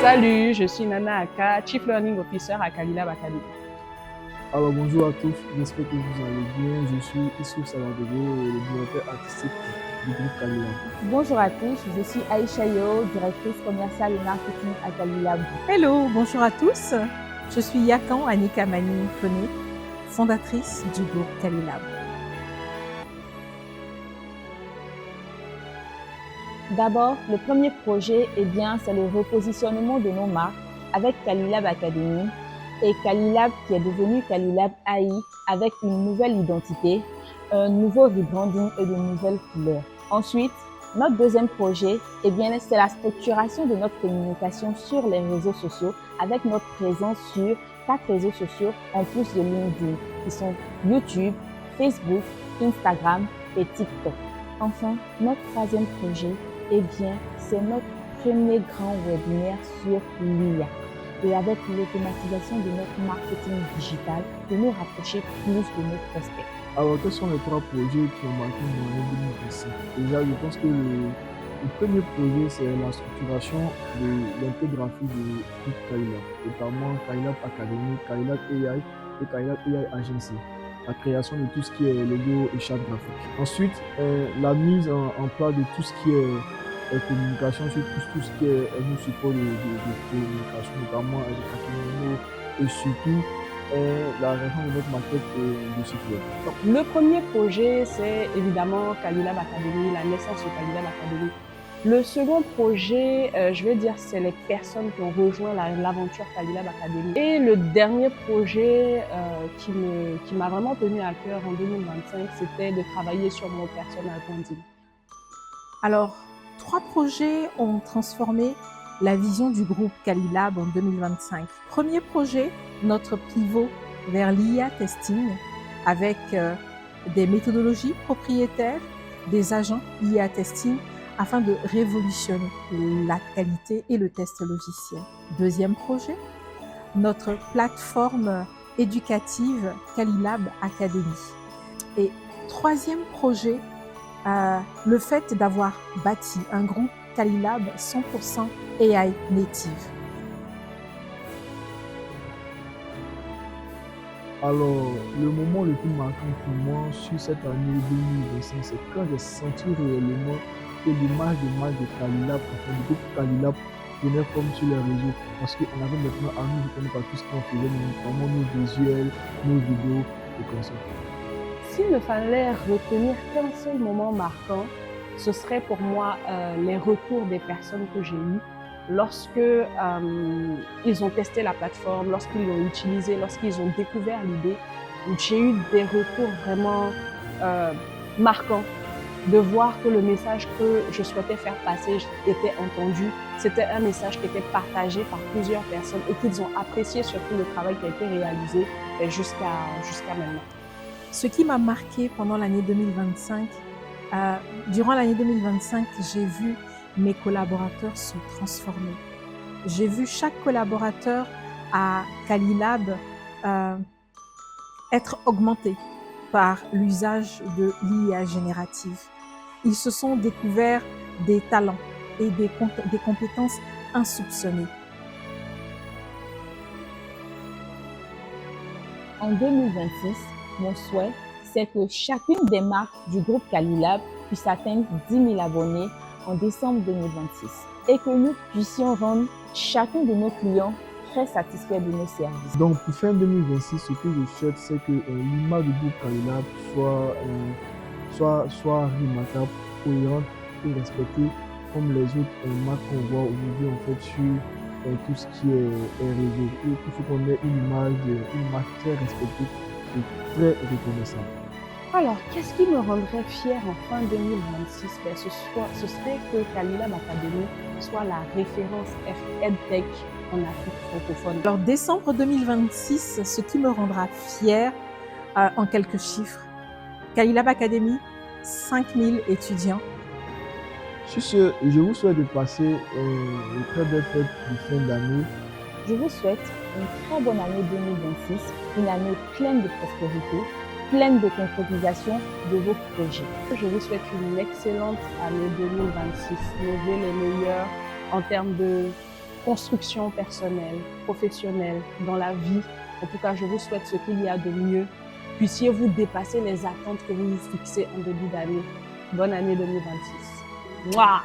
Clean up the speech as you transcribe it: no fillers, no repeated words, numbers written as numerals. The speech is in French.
Salut, je suis Nana Aka, Chief Learning Officer à Kalilab Academy. Alors bonjour à tous, j'espère que vous allez bien. Je suis Issouf Saladego, le directeur artistique du groupe Kalilab. Bonjour à tous, je suis Aïcha Yo, directrice commerciale et marketing à Kalilab. Hello, bonjour à tous. Je suis Yakan Anika Mani Koné, fondatrice du groupe Kalilab. D'abord, le premier projet, c'est le repositionnement de nos marques avec Kalilab Academy et Kalilab qui est devenu Kalilab AI avec une nouvelle identité, un nouveau rebranding et de nouvelles couleurs. Ensuite, notre deuxième projet, c'est la structuration de notre communication sur les réseaux sociaux avec notre présence sur 4 réseaux sociaux en plus de LinkedIn qui sont YouTube, Facebook, Instagram et TikTok. Enfin, notre troisième projet, c'est notre premier grand webinaire sur l'IA et avec l'automatisation de notre marketing digital pour nous rapprocher plus de nos prospects. Alors, quels sont les 3 projets qui ont marqué mon année 2025? Déjà, je pense que le premier projet, c'est la structuration de l'infographie de groupe Kalilab, notamment Kalilab Academy, Kalilab AI et Kalilab AI Agency. La création de tout ce qui est logo et charte graphique. Ensuite, la mise en place de tout ce qui est communication sur tout ce qui est nos supports de communication, notamment avec Kakinomo et surtout la réforme de notre maquette de site web. Donc, le premier projet, c'est évidemment Kalilab Academy, la naissance de Kalilab Academy. Le second projet, c'est les personnes qui ont rejoint l'aventure Kalilab Academy. Et le dernier projet qui m'a vraiment tenu à cœur en 2025, c'était de travailler sur mon personal branding. Alors, 3 projets ont transformé la vision du groupe Kalilab en 2025. Premier projet, notre pivot vers l'IA testing avec des méthodologies propriétaires, des agents IA testing afin de révolutionner la qualité et le test logiciel. Deuxième projet, notre plateforme éducative Kalilab Academy. Et troisième projet, le fait d'avoir bâti un groupe Kalilab 100% AI native. Alors, le moment le plus marquant pour moi sur cette année 2025, c'est quand j'ai senti réellement que l'image de marque de Kalilab, enfin du groupe Kalilab, prenait forme sur les réseaux. Parce qu'on avait maintenant à nous reconnaître par tout ce qu'on faisait, notamment nos visuels, nos vidéos et comme ça. S'il me fallait retenir qu'un seul moment marquant, ce serait pour moi les retours des personnes que j'ai eues lorsque ils ont testé la plateforme, lorsqu'ils l'ont utilisée, lorsqu'ils ont découvert l'idée. J'ai eu des retours vraiment marquants de voir que le message que je souhaitais faire passer était entendu. C'était un message qui était partagé par plusieurs personnes et qu'ils ont apprécié surtout le travail qui a été réalisé jusqu'à maintenant. Ce qui m'a marqué pendant l'année 2025, durant l'année 2025, j'ai vu mes collaborateurs se transformer. J'ai vu chaque collaborateur à Kalilab être augmenté par l'usage de l'IA générative. Ils se sont découverts des talents et des compétences insoupçonnées. En 2026, mon souhait, c'est que chacune des marques du groupe Kalilab puisse atteindre 10 000 abonnés en décembre 2026 et que nous puissions rendre chacun de nos clients très satisfaits de nos services. Donc pour fin 2026, ce que je souhaite, c'est que l'image du groupe Kalilab soit remarquable, cohérente et respectée comme les autres marques qu'on voit aujourd'hui en fait sur tout ce qui est réseau. Et il faut qu'on ait une image très respectée et très reconnaissable. Alors, qu'est-ce qui me rendrait fière en fin 2026? Ce serait que Kalilab Academy soit la référence EdTech en Afrique francophone. Alors, décembre 2026, ce qui me rendra fière, en quelques chiffres, Kalilab Academy, 5000 étudiants. Sur ce, je vous souhaite de passer une très belle fête de fin d'année. Je vous souhaite une très bonne année 2026, une année pleine de prospérité, pleine de concrétisation de vos projets. Je vous souhaite une excellente année 2026, levez les meilleurs en termes de construction personnelle, professionnelle, dans la vie. En tout cas, je vous souhaite ce qu'il y a de mieux. Puissiez-vous dépasser les attentes que vous vous fixez en début d'année. Bonne année 2026. Mouah!